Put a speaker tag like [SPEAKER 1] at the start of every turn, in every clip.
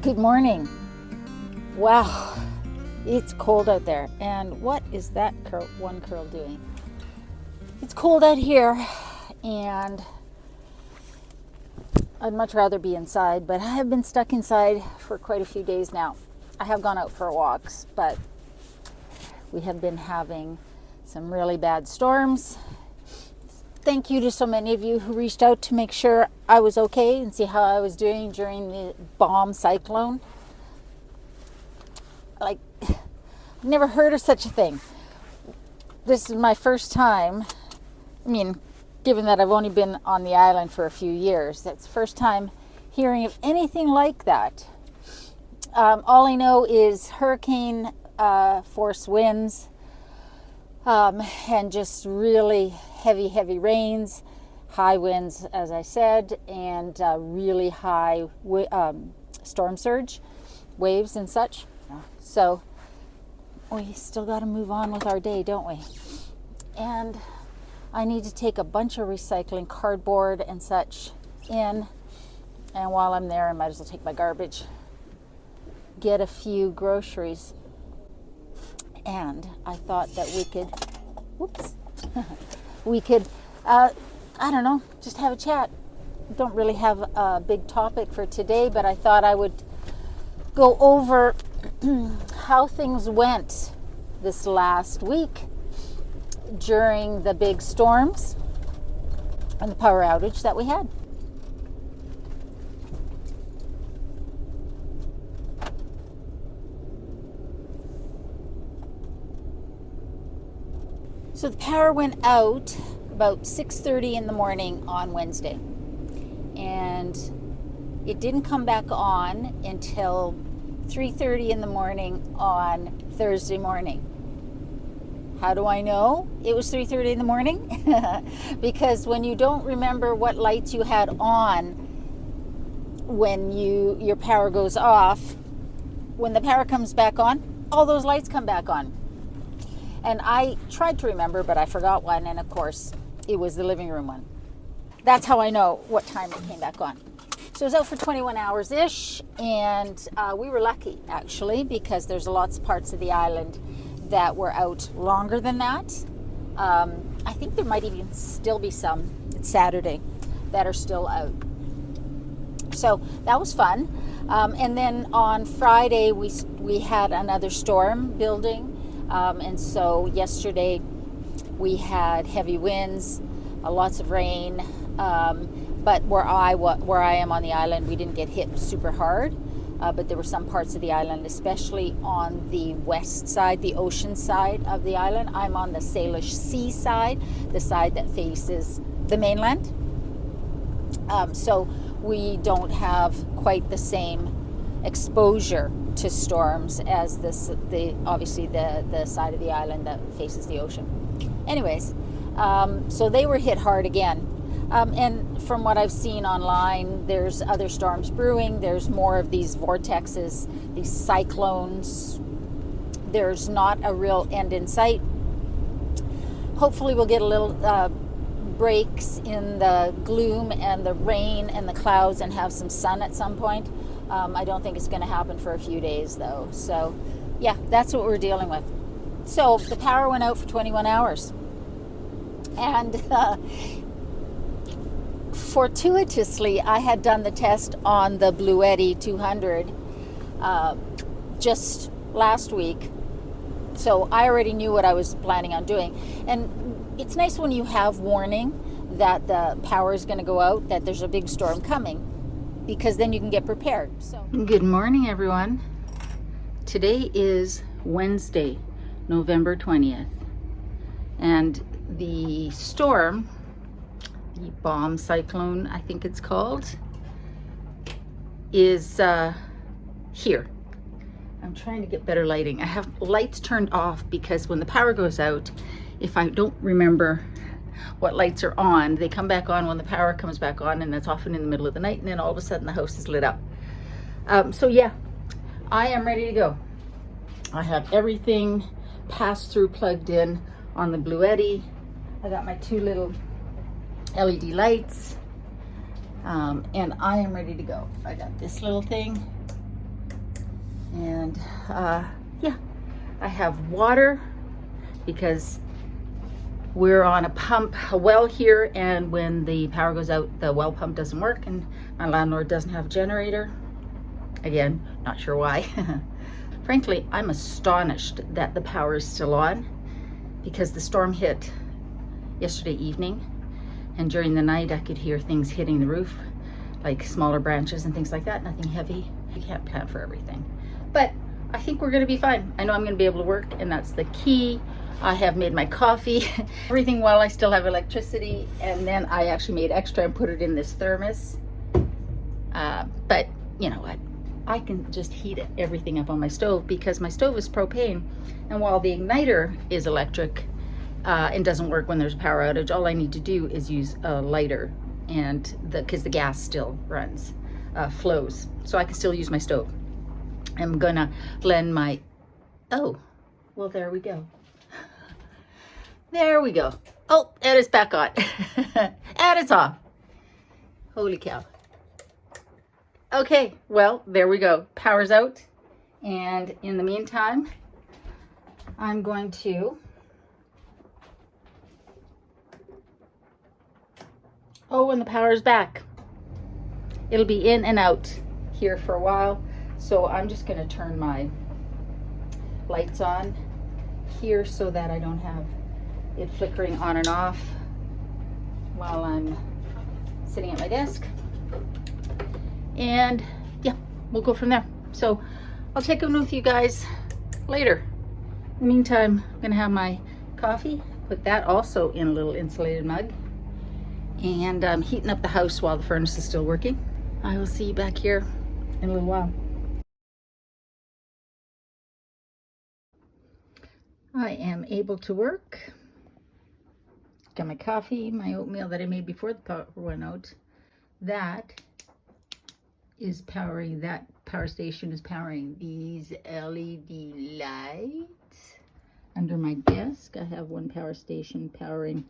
[SPEAKER 1] Good morning. Wow, it's cold out there. And what is that one curl doing? It's cold out here, and I'd much rather be inside, but I have been stuck inside for quite a few days now. I have gone out for walks, but we have been having some really bad storms. Thank you to so many of you who reached out to make sure I was okay and see how I was doing during the bomb cyclone. Like, I've never heard of such a thing. This is my first time. I mean, given that I've only been on the island for a few years, that's the first time hearing of anything like that. All I know is hurricane force winds and just really heavy rains, high winds, as I said, and really high storm surge waves and such. So we still got to move on with our day, don't we? And I need to take a bunch of recycling cardboard and such in, and while I'm there I might as well take my garbage, get a few groceries, and I thought that we could I don't know, just have a chat. Don't really have a big topic for today, but I thought I would go over how things went this last week during the big storms and the power outage that we had. So the power went out about 6:30 in the morning on Wednesday, and it didn't come back on until 3:30 in the morning on Thursday morning. How do I know it was 3:30 in the morning? Because when you don't remember what lights you had on when your power goes off, when the power comes back on, all those lights come back on. And I tried to remember, but I forgot one, and of course it was the living room one. That's how I know what time it came back on. So it was out for 21 hours-ish, and we were lucky, actually, because there's lots of parts of the island that were out longer than that. I think there might even still be some, it's Saturday, that are still out. So that was fun. And then on Friday, we had another storm building. And so yesterday we had heavy winds, lots of rain, but where I am on the island, we didn't get hit super hard, but there were some parts of the island, especially on the west side, the ocean side of the island. I'm on the Salish Sea side, the side that faces the mainland. So we don't have quite the same exposure to storms as obviously the side of the island that faces the ocean. Anyways, so they were hit hard again. And from what I've seen online, there's other storms brewing. There's more of these vortexes, these cyclones. There's not a real end in sight. Hopefully we'll get a little breaks in the gloom and the rain and the clouds and have some sun at some point. I don't think it's going to happen for a few days, though. So, yeah, that's what we're dealing with. So, the power went out for 21 hours. And fortuitously, I had done the test on the Bluetti 200 just last week. So, I already knew what I was planning on doing. And it's nice when you have warning that the power is going to go out, that there's a big storm coming, because then you can get prepared. So, good morning, everyone. Today is Wednesday, November 20th, and the storm, the bomb cyclone, I think it's called, is here. I'm trying to get better lighting. I have lights turned off because when the power goes out, if I don't remember what lights are on, they come back on when the power comes back on, and that's often in the middle of the night, and then all of a sudden the house is lit up. So yeah, I am ready to go. I have everything passed through, plugged in on the Bluetti. I got my two little LED lights. And I am ready to go. I got this little thing, and yeah, I have water because we're on a well here, and when the power goes out, the well pump doesn't work, and my landlord doesn't have a generator. Again, not sure why. Frankly, I'm astonished that the power is still on, because the storm hit yesterday evening, and during the night I could hear things hitting the roof, like smaller branches and things like that. Nothing heavy. You can't plan for everything, but I think we're gonna be fine. I know I'm gonna be able to work, and that's the key. I have made my coffee, everything while I still have electricity, and then I actually made extra and put it in this thermos. But you know what? I can just heat everything up on my stove, because my stove is propane, and while the igniter is electric and doesn't work when there's a power outage, all I need to do is use a lighter, and because the gas still runs, flows, so I can still use my stove. I'm gonna blend my, oh, well, there we go. There we go. Oh, and it's back on. And it's off. Holy cow. Okay, well, there we go. Power's out. And in the meantime, I'm going to, oh, and the power's back. It'll be in and out here for a while. So I'm just going to turn my lights on here so that I don't have it flickering on and off while I'm sitting at my desk. And yeah, we'll go from there. So I'll check in with you guys later. In the meantime, I'm gonna have my coffee, put that also in a little insulated mug, and I'm heating up the house while the furnace is still working. I will see you back here in a little while. I am able to work. Got my coffee, my oatmeal that I made before the power went out. That is powering, that power station is powering these LED lights. Under my desk, I have one power station powering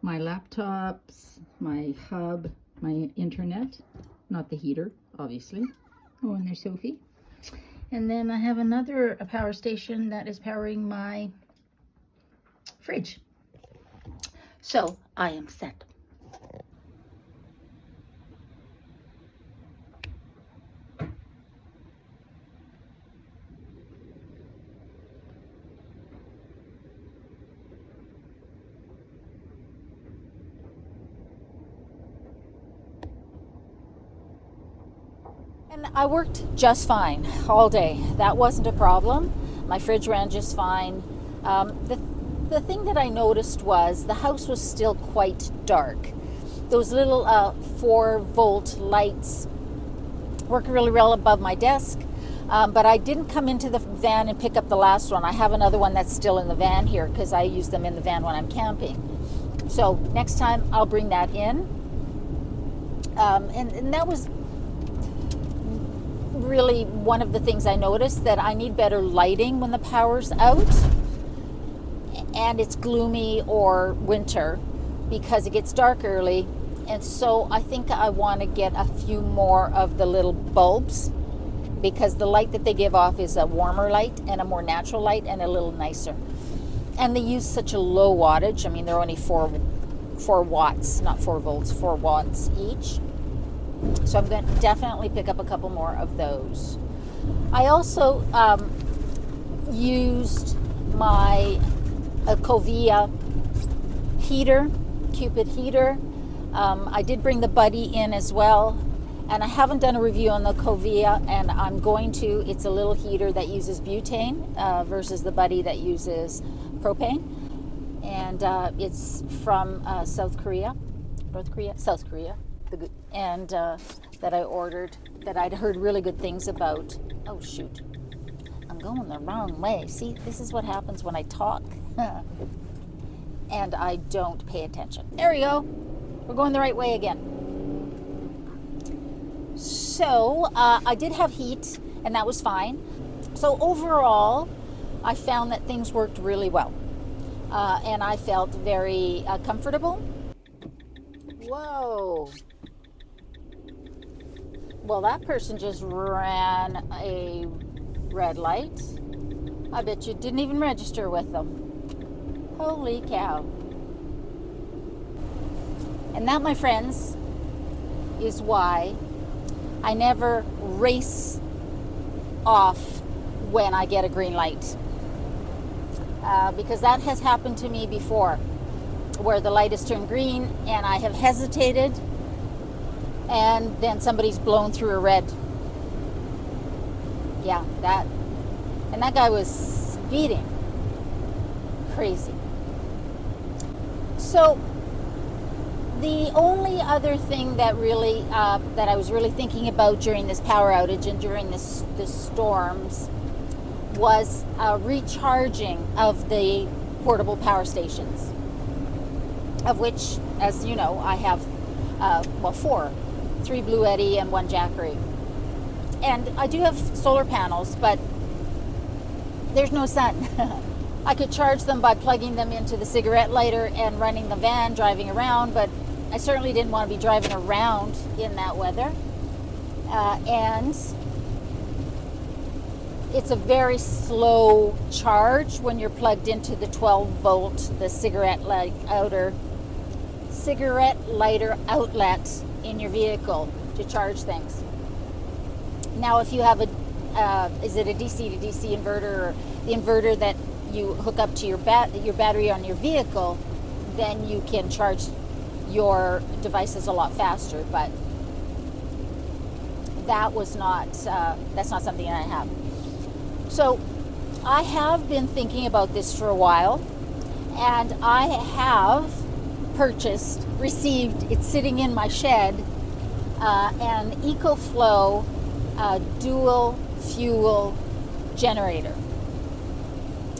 [SPEAKER 1] my laptops, my hub, my internet, not the heater, obviously. Oh, and there's Sophie. And then I have another power station that is powering my fridge. So I am set. And I worked just fine all day. That wasn't a problem. My fridge ran just fine. The thing that I noticed was the house was still quite dark. Those little 4-volt lights work really well above my desk, but I didn't come into the van and pick up the last one. I have another one that's still in the van here because I use them in the van when I'm camping. So next time I'll bring that in. And that was really one of the things I noticed, that I need better lighting when the power's out and it's gloomy or winter, because it gets dark early. And so I think I want to get a few more of the little bulbs, because the light that they give off is a warmer light and a more natural light and a little nicer. And they use such a low wattage. I mean, they're only 4 watts, not 4 volts, 4 watts each. So I'm going to definitely pick up a couple more of those. I also used my Covia heater, Cupid heater. I did bring the Buddy in as well, and I haven't done a review on the Covia, and I'm going to. It's a little heater that uses butane versus the Buddy that uses propane, and it's from South Korea, and that I ordered, that I'd heard really good things about. Oh shoot, I'm going the wrong way. See, this is what happens when I talk and I don't pay attention. There we go. We're going the right way again. So I did have heat, and that was fine. So overall, I found that things worked really well, and I felt very comfortable. Whoa, well, that person just ran a red light. I bet you didn't even register with them. Holy cow. And that, my friends, is why I never race off when I get a green light. Because that has happened to me before, where the light has turned green and I have hesitated, and then somebody's blown through a red. Yeah, that guy was speeding. Crazy. So the only other thing that really that I was really thinking about during this power outage and during the storms was recharging of the portable power stations, of which, as you know, I have 4, 3 Blue Eddy and 1 Jackery. And I do have solar panels, but there's no sun. I could charge them by plugging them into the cigarette lighter and running the van, driving around, but I certainly didn't want to be driving around in that weather. And it's a very slow charge when you're plugged into the 12 volt, the cigarette lighter outlet in your vehicle to charge things. Now, if you have is it a DC to DC inverter, or the inverter that you hook up to your battery on your vehicle, then you can charge your devices a lot faster. But that's not something that I have. So I have been thinking about this for a while, and I have received, it's sitting in my shed, an EcoFlow dual fuel generator.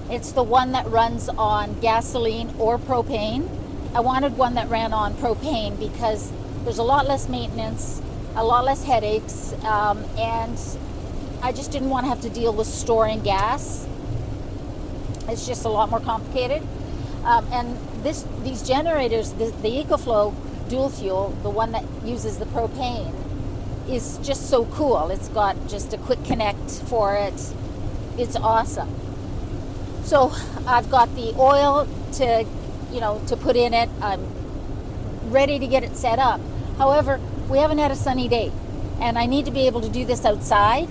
[SPEAKER 1] It's the one that runs on gasoline or propane. I wanted one that ran on propane because there's a lot less maintenance, a lot less headaches, and I just didn't want to have to deal with storing gas. It's just a lot more complicated. And these generators, the EcoFlow dual fuel, the one that uses the propane, is just so cool. It's got just a quick connect for it. It's awesome. So I've got the oil to put in it. I'm ready to get it set up. However, we haven't had a sunny day, and I need to be able to do this outside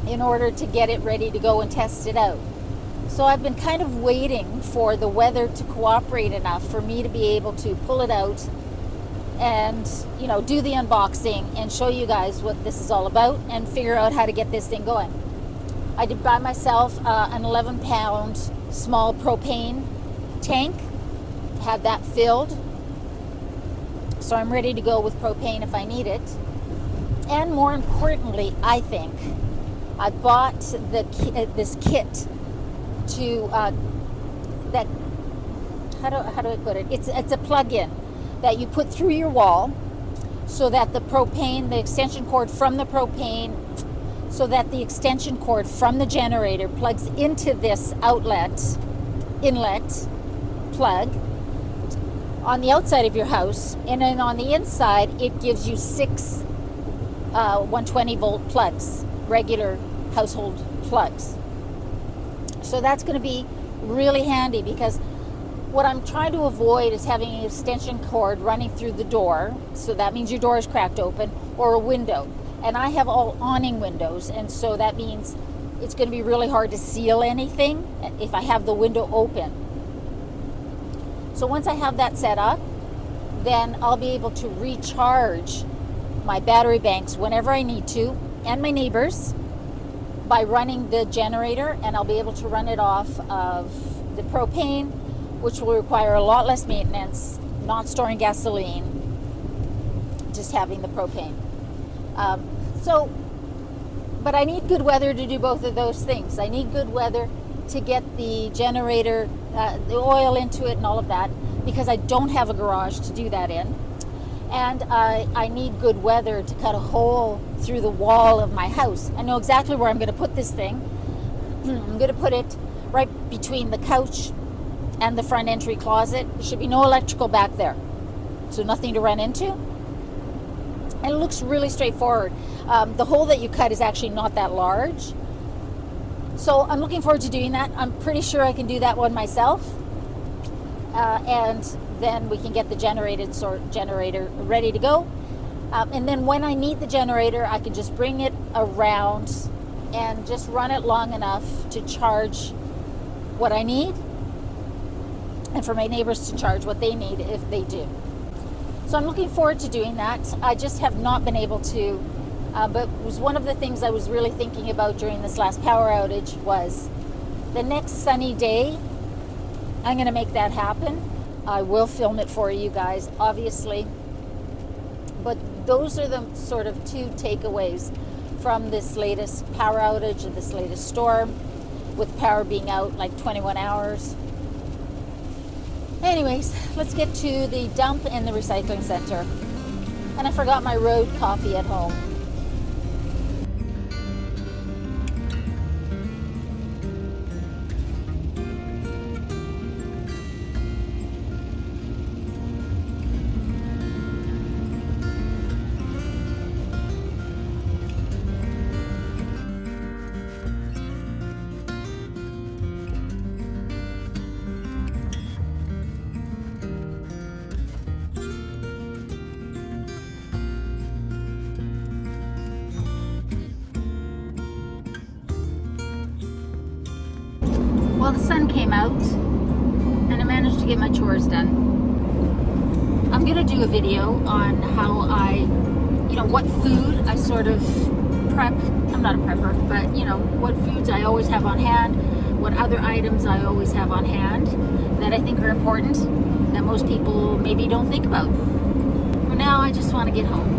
[SPEAKER 1] in order to get it ready to go and test it out. So I've been kind of waiting for the weather to cooperate enough for me to be able to pull it out and do the unboxing and show you guys what this is all about and figure out how to get this thing going. I did buy myself an 11-pound small propane tank, had that filled, so I'm ready to go with propane if I need it. And more importantly, I think I bought this kit to that. How do I put it? It's a plug-in that you put through your wall, so that the extension cord from the propane, so that the extension cord from the generator plugs into this inlet plug on the outside of your house, and then on the inside it gives you 6 120 volt plugs, regular household plugs. So that's going to be really handy, because what I'm trying to avoid is having an extension cord running through the door, so that means your door is cracked open, or a window. And I have all awning windows, and so that means it's going to be really hard to seal anything if I have the window open. So once I have that set up, then I'll be able to recharge my battery banks whenever I need to, and my neighbors, by running the generator, and I'll be able to run it off of the propane, which will require a lot less maintenance, not storing gasoline, just having the propane. But I need good weather to do both of those things. I need good weather to get the generator, the oil into it and all of that, because I don't have a garage to do that in. And I need good weather to cut a hole through the wall of my house. I know exactly where I'm going to put this thing. I'm going to put it right between the couch and the front entry closet. There should be no electrical back there, so nothing to run into. And it looks really straightforward. The hole that you cut is actually not that large. So I'm looking forward to doing that. I'm pretty sure I can do that one myself. And then we can get the generator ready to go. And then when I need the generator, I can just bring it around and just run it long enough to charge what I need, and for my neighbors to charge what they need if they do. So I'm looking forward to doing that. I just have not been able to, but it was one of the things I was really thinking about during this last power outage was the next sunny day, I'm going to make that happen. I will film it for you guys, obviously. But those are the sort of two takeaways from this latest power outage and this latest storm, with power being out like 21 hours. Anyways, let's get to the dump and the recycling center. And I forgot my road coffee at home. Well, the sun came out and I managed to get my chores done. I'm going to do a video on how what food I sort of prep. I'm not a prepper, but what foods I always have on hand, what other items I always have on hand that I think are important that most people maybe don't think about. For now, I just want to get home.